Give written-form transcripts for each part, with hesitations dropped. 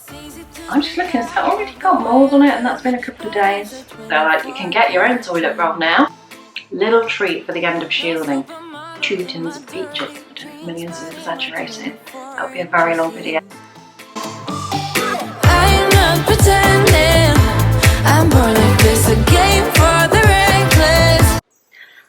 I'm just looking, it's already got mould on it and that's been a couple of days. So like, you can get your own toilet roll now. Little treat for the end of shielding. 2 tins of peaches. I don't know if millions is exaggerating. That would be a very long video. I'm not pretending. I'm more like this, a game for the reckless.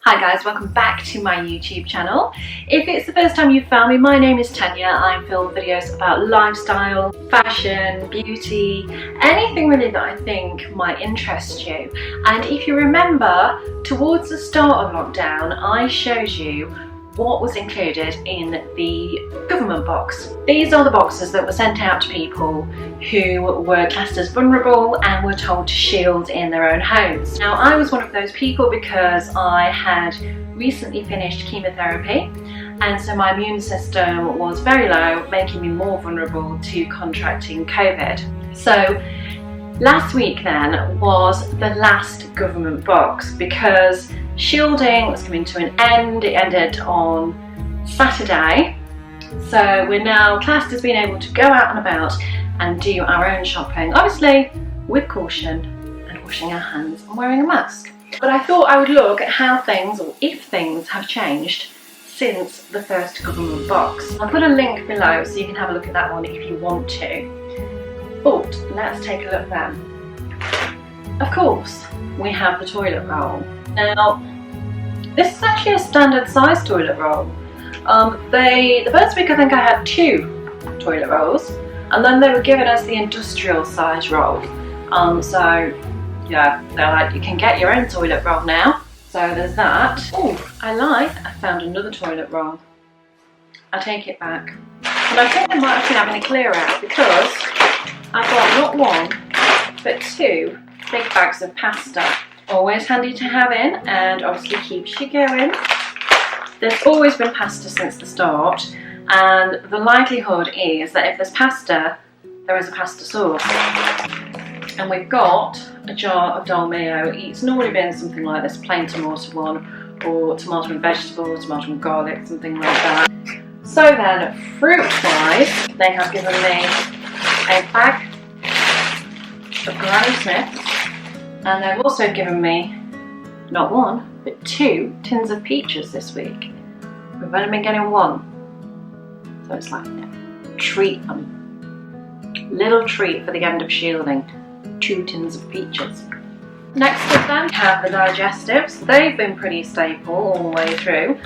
Hi guys, welcome back to my YouTube channel. If it's the first time you've found me, my name is Tanya. I film videos about lifestyle, fashion, beauty, anything really that I think might interest you. And if you remember, towards the start of lockdown, I showed you what was included in the government box. These are the boxes that were sent out to people who were classed as vulnerable and were told to shield in their own homes. Now, I was one of those people because I had recently finished chemotherapy, and so my immune system was very low, making me more vulnerable to contracting COVID. So last week then was the last government box because shielding was coming to an end. It ended on Saturday, so we're now classed as being able to go out and about and do our own shopping, obviously with caution and washing our hands and wearing a mask. But I thought I would look at how things, or if things, have changed since the first government box. I'll put a link below so you can have a look at that one if you want to. But let's take a look then. Of course, we have the toilet roll. Now, this is actually a standard size toilet roll. The first week I think I had 2 toilet rolls, and then they were giving us the industrial size roll. So yeah, they're like, you can get your own toilet roll now. So there's that. Oh, I found another toilet roll. I take it back. And I think I might have been having a clear out because I got not 1, but 2 big bags of pasta. Always handy to have in, and obviously keeps you going. There's always been pasta since the start, and the likelihood is that if there's pasta, there is a pasta sauce. And we've got a jar of dolmio. It's normally been something like this, plain tomato one, or tomato and vegetable, tomato and garlic, something like that. So then, fruit-wise, they have given me a bag of Granny Smiths. And they've also given me not 1, but 2 tins of peaches this week. We've only been getting 1. So it's like a treat, little treat for the end of shielding. 2 tins of peaches. Next up then, we have the digestives. They've been pretty staple all the way through.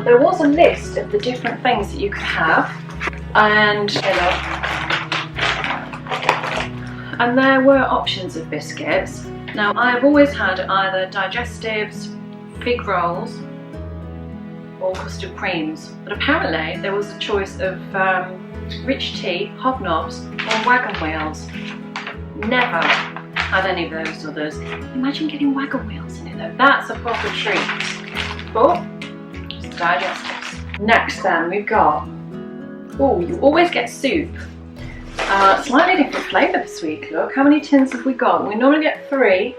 There was a list of the different things that you could have, and there were options of biscuits. Now, I have always had either digestives, fig rolls, or custard creams, but apparently there was a choice of rich tea, hobnobs, or wagon wheels. Never had any of those others. Imagine getting wagon wheels in it though. That's a proper treat. But just digestives. Next then, we've got, oh, you always get soup. Slightly different flavour this week. Look, how many tins have we got? We normally get 3.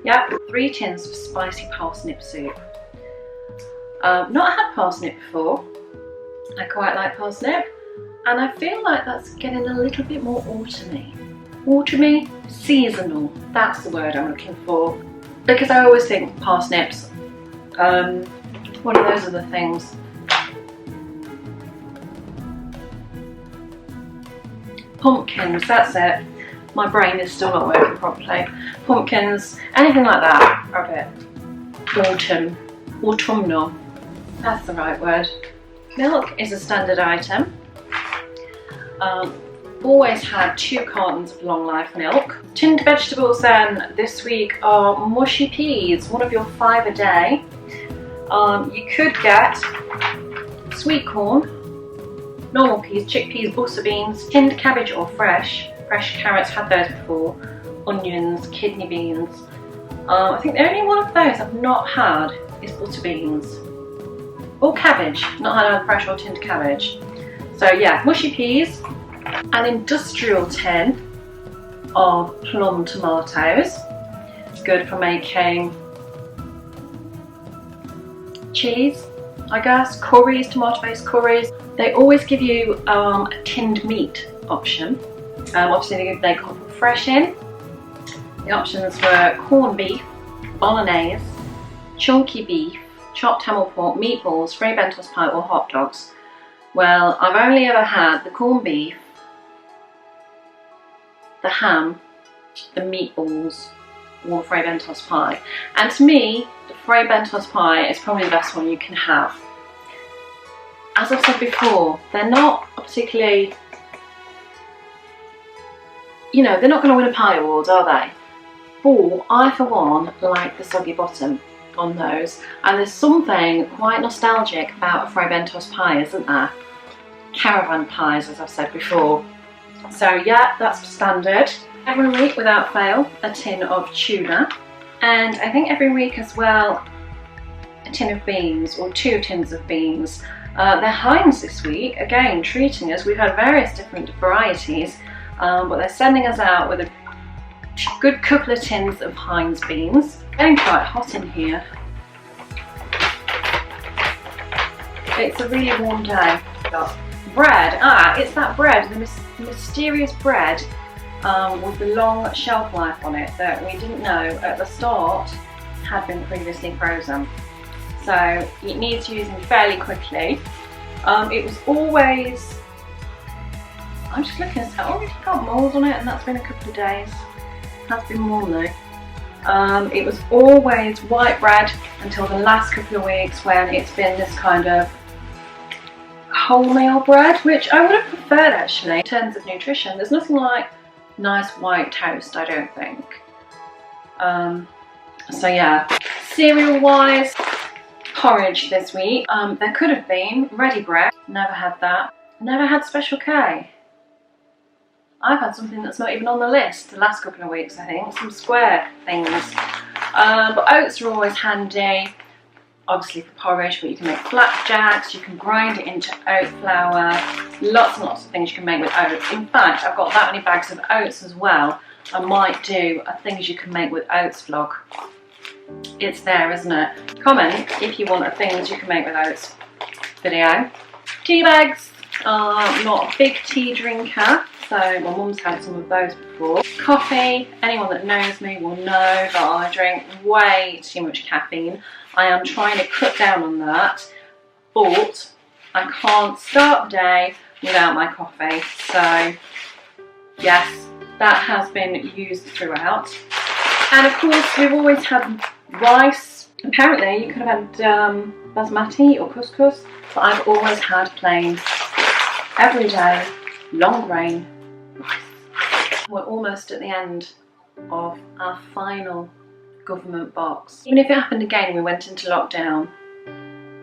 Yep, 3 tins of spicy parsnip soup. Not had parsnip before. I quite like parsnip, and I feel like that's getting a little bit more autumny. Autumny, seasonal. That's the word I'm looking for. Because I always think parsnips, one of those other things. Pumpkins, that's it. My brain is still not working properly. Pumpkins, anything like that are a bit autumnal. That's the right word. Milk is a standard item. Always had 2 cartons of long life milk. Tinned vegetables then this week are mushy peas, one of your 5 a day. You could get sweet corn, normal peas, chickpeas, butter beans, tinned cabbage or fresh carrots, had those before, onions, kidney beans. I think the only one of those I've not had is butter beans. Or cabbage, not had a fresh or tinned cabbage. So yeah, mushy peas, an industrial tin of plum tomatoes. It's good for making cheese, I guess, curries, tomato-based curries. They always give you a tinned meat option. Obviously they got fresh in. The options were corned beef, bolognese, chunky beef, chopped ham or pork, meatballs, free bentos pie or hot dogs. Well, I've only ever had the corned beef, the ham, the meatballs, or the free bentos pie. And to me, the free bentos pie is probably the best one you can have. As I've said before, they're not particularly, you know, they're not going to win a pie award, are they? But I, for one, like the soggy bottom on those. And there's something quite nostalgic about a free bentos pie, isn't there? Caravan pies, as I've said before. So yeah, that's standard. Every week, without fail, a tin of tuna. And I think every week as well, a tin of beans, or 2 tins of beans. They're Heinz this week, again treating us. We've had various different varieties, but they're sending us out with a good couple of tins of Heinz beans. It's getting quite hot in here. It's a really warm day. Got bread, it's that bread, the mysterious bread with the long shelf life on it that we didn't know at the start had been previously frozen. So it needs using fairly quickly. It was always, I'm just looking, it's already got mould on it, and that's been a couple of days. It has been warm though. It was always white bread until the last couple of weeks when it's been this kind of wholemeal bread, which I would have preferred actually. In terms of nutrition, there's nothing like nice white toast, I don't think. So yeah, cereal wise, porridge this week. There could have been ready bread, never had that. Never had Special K. I've had something that's not even on the list the last couple of weeks, I think, some square things. But oats are always handy, obviously for porridge, but you can make flapjacks, you can grind it into oat flour, lots and lots of things you can make with oats. In fact, I've got that many bags of oats as well. I might do a things you can make with oats vlog. It's there, isn't it? Comment if you want a things you can make with oats video. Tea bags. Not a big tea drinker, so my mum's had some of those before. Coffee, anyone that knows me will know that I drink way too much caffeine. I am trying to cut down on that, but I can't start the day without my coffee. So yes, that has been used throughout. And of course we've always had rice. Apparently you could have had basmati or couscous, but I've always had plain, everyday, long grain rice. We're almost at the end of our final government box. Even if it happened again and we went into lockdown,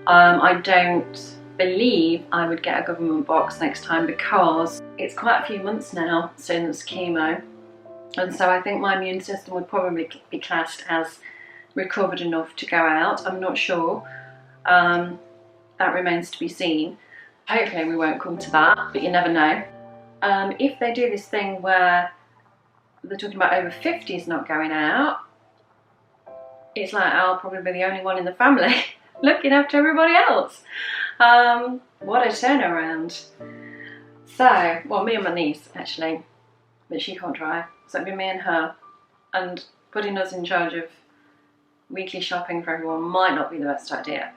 I don't believe I would get a government box next time, because it's quite a few months now since chemo, and so I think my immune system would probably be classed as recovered enough to go out. I'm not sure. That remains to be seen. Hopefully we won't come to that, but you never know. If they do this thing where they're talking about over 50s not going out, it's like I'll probably be the only one in the family looking after everybody else. What a turnaround. So, well, me and my niece actually, but she can't drive, so it'll be me and her, and putting us in charge of weekly shopping for everyone might not be the best idea.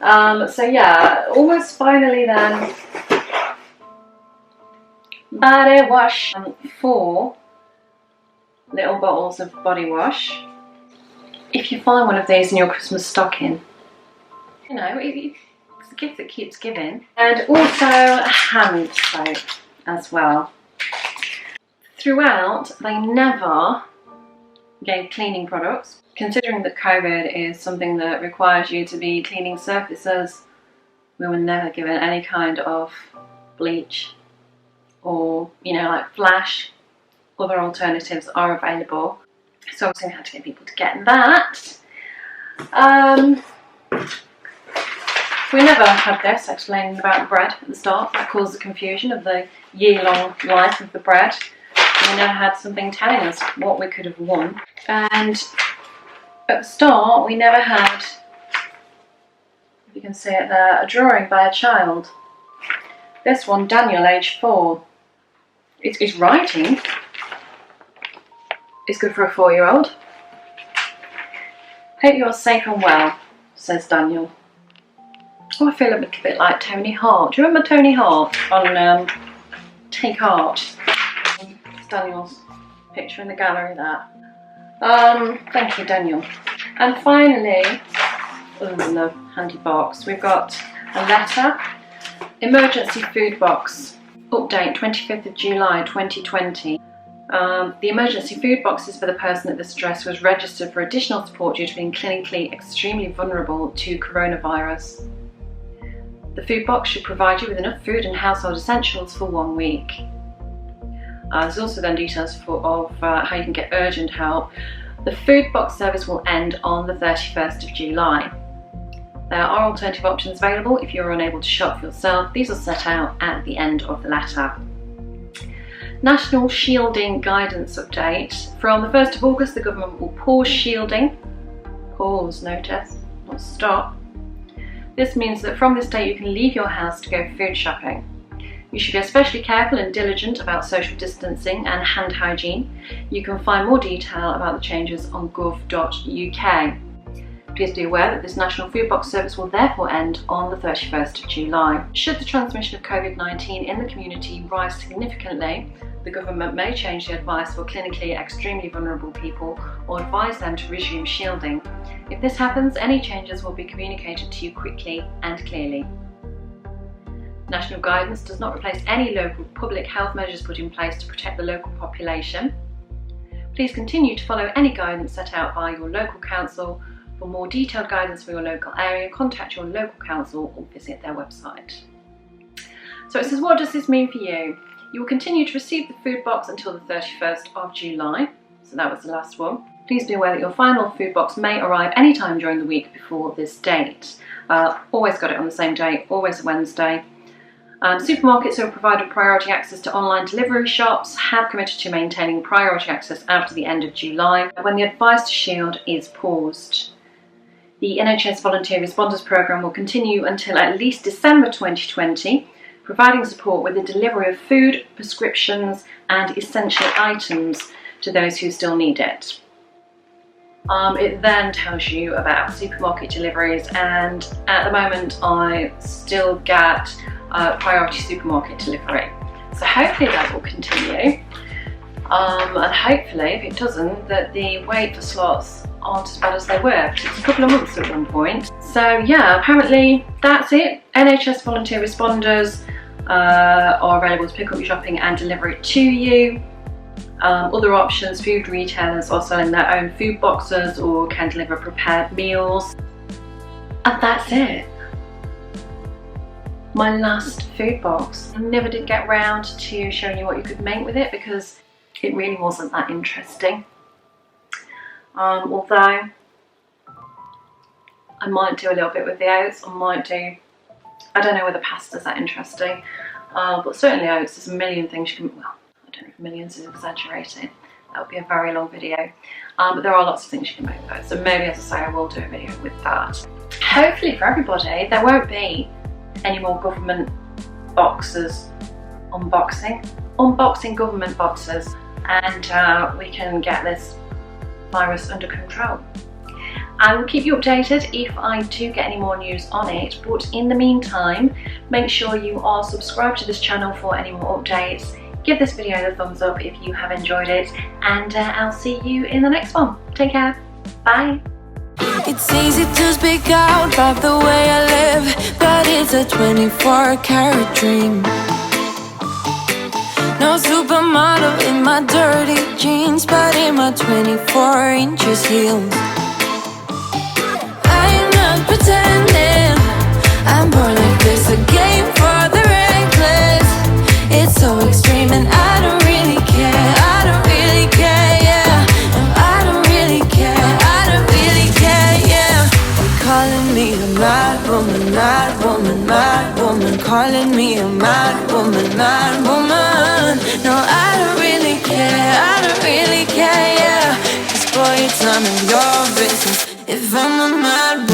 So yeah, almost finally then, body wash. 4 little bottles of body wash. If you find one of these in your Christmas stocking, you know, it's a gift that keeps giving. And also hand soap as well. Throughout, they never gave cleaning products. Considering that COVID is something that requires you to be cleaning surfaces, we were never given any kind of bleach or, you know, like Flash. Other alternatives are available. So obviously we had to get people to get that. We never had this explaining about bread at the start. That caused the confusion of the year-long life of the bread. We never had something telling us what we could have won. And at the start we never had, if you can see it there, a drawing by a child This one, Daniel, age 4. It's writing. It's good for a 4-year-old. Hope you're safe and well, says Daniel. Oh, I feel a little bit like Tony Hart. Do you remember Tony Hart on Take Heart? It's Daniel's picture in the gallery there. Thank you, Daniel. And finally, in the handy box, we've got a letter. Emergency food box. Update 25th of July 2020. The emergency food box is for the person at this address who was registered for additional support due to being clinically extremely vulnerable to coronavirus. The food box should provide you with enough food and household essentials for 1 week. There's also then details of how you can get urgent help. The food box service will end on the 31st of July. There are alternative options available if you're unable to shop for yourself. These are set out at the end of the letter. National Shielding Guidance Update. From the 1st of August, the government will pause shielding. Pause, notice, not stop. This means that from this date you can leave your house to go food shopping. You should be especially careful and diligent about social distancing and hand hygiene. You can find more detail about the changes on gov.uk. Please be aware that this national food box service will therefore end on the 31st of July. Should the transmission of COVID-19 in the community rise significantly, the government may change the advice for clinically extremely vulnerable people or advise them to resume shielding. If this happens, any changes will be communicated to you quickly and clearly. National guidance does not replace any local public health measures put in place to protect the local population. Please continue to follow any guidance set out by your local council. For more detailed guidance for your local area, contact your local council or visit their website. So it says, what does this mean for you? You will continue to receive the food box until the 31st of July. So that was the last one. Please be aware that your final food box may arrive anytime during the week before this date. Always got it on the same day, always a Wednesday. Supermarkets who have provided priority access to online delivery shops have committed to maintaining priority access after the end of July, when the advice to shield is paused. The NHS Volunteer Responders Programme will continue until at least December 2020, providing support with the delivery of food, prescriptions and essential items to those who still need it. It then tells you about supermarket deliveries, and at the moment I still get priority supermarket delivery. So hopefully that will continue. And hopefully, if it doesn't, that the wait for slots aren't as bad as they were, because it's a couple of months at one point. So yeah, apparently that's it. NHS volunteer responders are available to pick up your shopping and deliver it to you. Other options, food retailers are selling their own food boxes or can deliver prepared meals. And that's it. My last food box. I never did get round to showing you what you could make with it because it really wasn't that interesting. Although I might do a little bit with the oats, I don't know whether pasta's that interesting, but certainly oats, there's a million things you can, well, I don't know if millions is exaggerating, that would be a very long video, but there are lots of things you can make with oats, so maybe, as I say, I will do a video with that. Hopefully for everybody there won't be any more government boxes unboxing government boxes, and we can get this virus under control. I will keep you updated if I do get any more news on it, but in the meantime, make sure you are subscribed to this channel for any more updates. Give this video the thumbs up if you have enjoyed it, and I'll see you in the next one. Take care. Bye. It's easy to speak out about the way I live, but it's a 24-karat dream. No supermodel in my dirty jeans, but in my 24 inches heels. I'm not pretending, I'm born like this, a game for the reckless. It's so extreme and I don't really care, I don't really care, yeah. No, I don't really care, I don't really care, yeah. They're calling me a mad woman, mad woman, mad woman. Calling me a mad woman, mad woman. No, I don't really care, I don't really care, yeah. 'Cause boy, it's none of your business if I'm a mad woman.